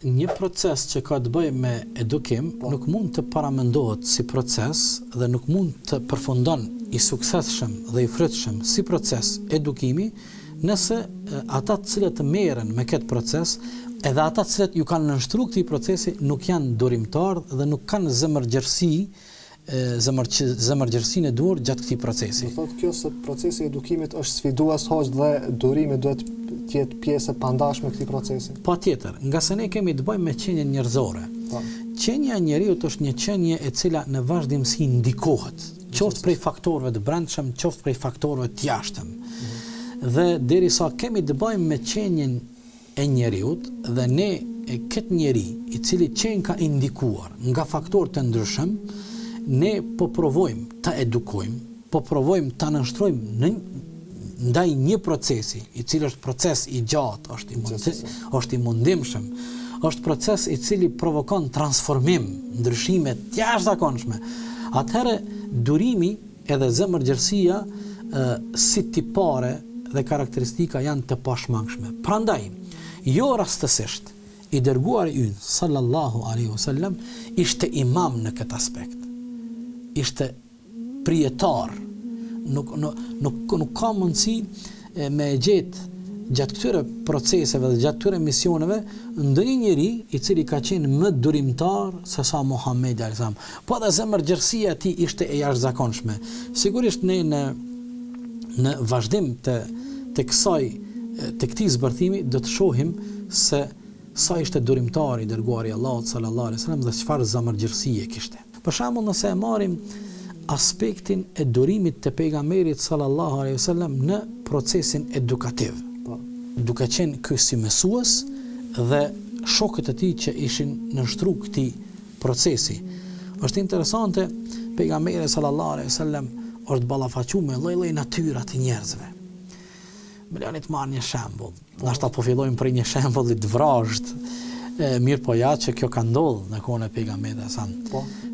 një proces që ka të bëjë me edukim nuk mund të paramendohet si proces dhe nuk mund të përfundon i suksesshëm dhe i frytshëm si proces edukimi nëse ata të cilët merren me këtë proces edhe ata të cilët ju kanë nënshtruar këtij procesi nuk janë durimtar dhe nuk kanë zemërgjërsinë e duhur gjatë këtij procesi. Do thotë kjo se procesi i edukimit është sfidues hoc dhe durimi duhet të jetë pjesë e pandashme e këtij procesi. Patjetër, nga se ne kemi të bëjmë me qenjen njerëzore. Qenja e njeriut është një qenje e cila në vazhdimsi ndikohet, qoftë prej faktorëve të brendshëm, qoftë prej faktorëve të jashtëm. Dhe derisa kemi të bëjmë me qenjen e njeriut dhe ne këtë njeri i cili qenë ka indikuar nga faktorë të ndryshëm, ne po provojmë ta edukojmë, po provojmë ta nënshtrojmë ndaj një procesi, i cili është proces i gjatë, është i mundimshëm, është proces i cili provokon transformim, ndryshime të jashtëzakonshme. Atëherë durimi edhe zemërgjërsia si tipare dhe karakteristika janë të pashmangshme. Prandaj, jo rastësisht, i dërguari ynë sallallahu alaihi wasallam ishte imam në këtë aspekt. Ishte prijetar. Nuk ka mundësi me gjetë gjatë këtyre proceseve dhe gjatë këtyre misioneve ndonjë njeri i cili ka qenë më durimtar se sa Muhamedi alayhis salam. Po edhe zemërgjërsia e tij ishte e jashtëzakonshme. Sigurisht ne në vazhdim të këtij zbërthimi do të shohim se sa ishte durimtar i dërguari Allahut sallallahu alaihi wasallam dhe çfarë zemërgjërsie kishte. Për shembull, nëse e marrim aspektin e durimit të pejgamberit sallallahu alaihi wasallam në procesin edukativ. Duke qenë ky si mësues dhe shokët e tij që ishin nënshtruar këtij procesi. Është interesante, pejgamberi sallallahu alaihi wasallam është ballafaquar me lloj-lloj natyra të njerëzve. Më lani të marr një shembull. Ndoshta po fillojmë për një shembull të vrazhd. Mirë po ja që kjo ka ndodhur në kohën e pejgamberit sa.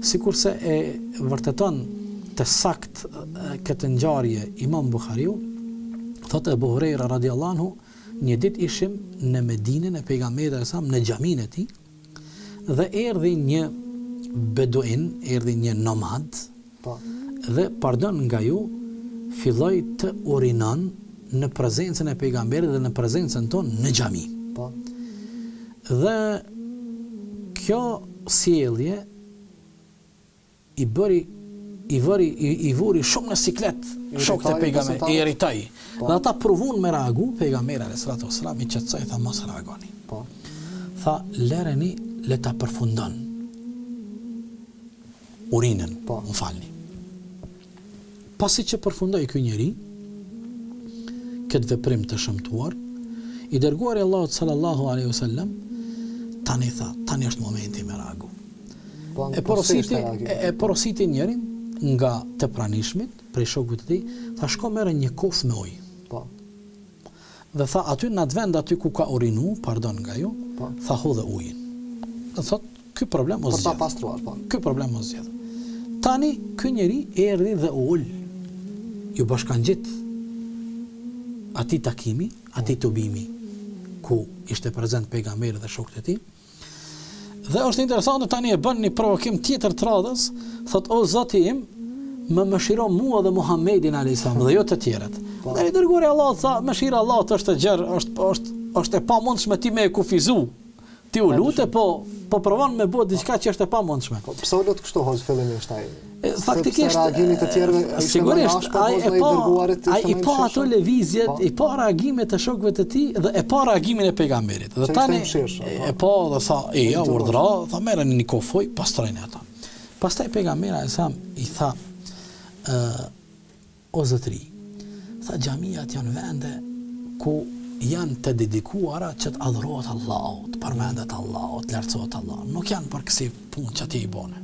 Sikurse e vërteton të sakt këtë ngjarje Imam Buhariu, thotë Abu Huraira radhiyallahu anhu, një ditë ishim në Medinën e pejgamberit sa në xhaminë e tij dhe erdhi një beduin, erdhi një nomad. Dhe pardon nga ju filloi të urinon në prezencën e pejgamberit dhe në prezencën tonë në xhami. Dhe kjo sjellje i vuri shumë në siklet shokët e pejgamberit, i irritoi. Dhe ata provun me reagu, pejgamberi alayhis salatu wassalam i qetësoi, tha mos reagoni. Tha lëreni le ta përfundon urinën, më falni. Pasi që përfundoi ky njeri këtë veprim të shëmtuar, i dërguari Allahut sallallahu alaihi wasallam tani është momenti me reagu. E porositi njerin nga të pranishmit, prej shokëve të tij, tha shko merre një kufë me ujë. Dhe tha aty në atë vend aty ku ka urinu, pardon nga ju, tha hodhe ujin. Dhe thot, ky problem o zgjedh. Ky problem o zgjedh. Tani ky njeri erdhi dhe ul. Ju bashkangjit atij takimi, atij tubimi ku ishte prezent pejgamberi dhe shokët e tij. Dhe është interesante tani e bën një provokim tjetër të radhës, thot o Zoti im, më mëshiro mua dhe Muhammedin alayhis salam dhe jo të tjerët. Dhe i dërguari Allahut tha, mëshira e Allahut është e gjerë, është e pamundshme ti me e kufizu. Ti u lutë po provon me bëu diçka që është e pamundshme. Pse u lut kështu hoj fillimisht ai? Faktikisht reagimit të tjerëve sigurisht ai e pa ato lëvizjet, i pa reagimet e shokëve të tij dhe e pa reagimin e pejgamberit. Dhe tani e pa dhe tha, ja urdhra, tha merreni një kofoj, pastrojeni ata. Pastaj pejgamberi sa i tha o zotëri, tha xhamiat janë vende ku janë të dedikuara që të adhurohet Allahut, përmendet Allahut, lartësohet Allah. Nuk janë për kësi punë që ti i bone.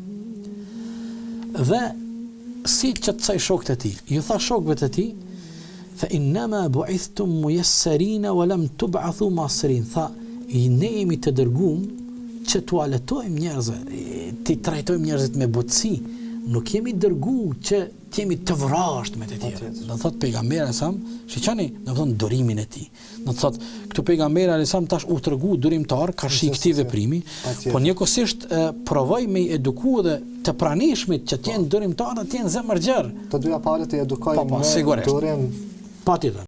Dhe si që të caj shokët e ti, ju tha shokëve të ti, fa innama bu'ithtum muyassarina wa lam tub'athu mu'assirin. Tha, ne jemi të dërguar që t'u aletojmë njerëzve, ti trajtojmë njerëzit me butësi nuk jemi dërgu që t'jemi të vrasht me të tjerë. Do thot pejgamberi alayhis, shiqani, do thon durimin e tij. Do thot këtu pejgamberi alayhis tash u tregu durimtar ka shi këtij veprimi, po njëkohësisht provoj me eduku dhe të pranishmit që t'jenë durimtarë, t'jenë zemërgjër. Të dyja palët i edukojnë me durim. Patjetër.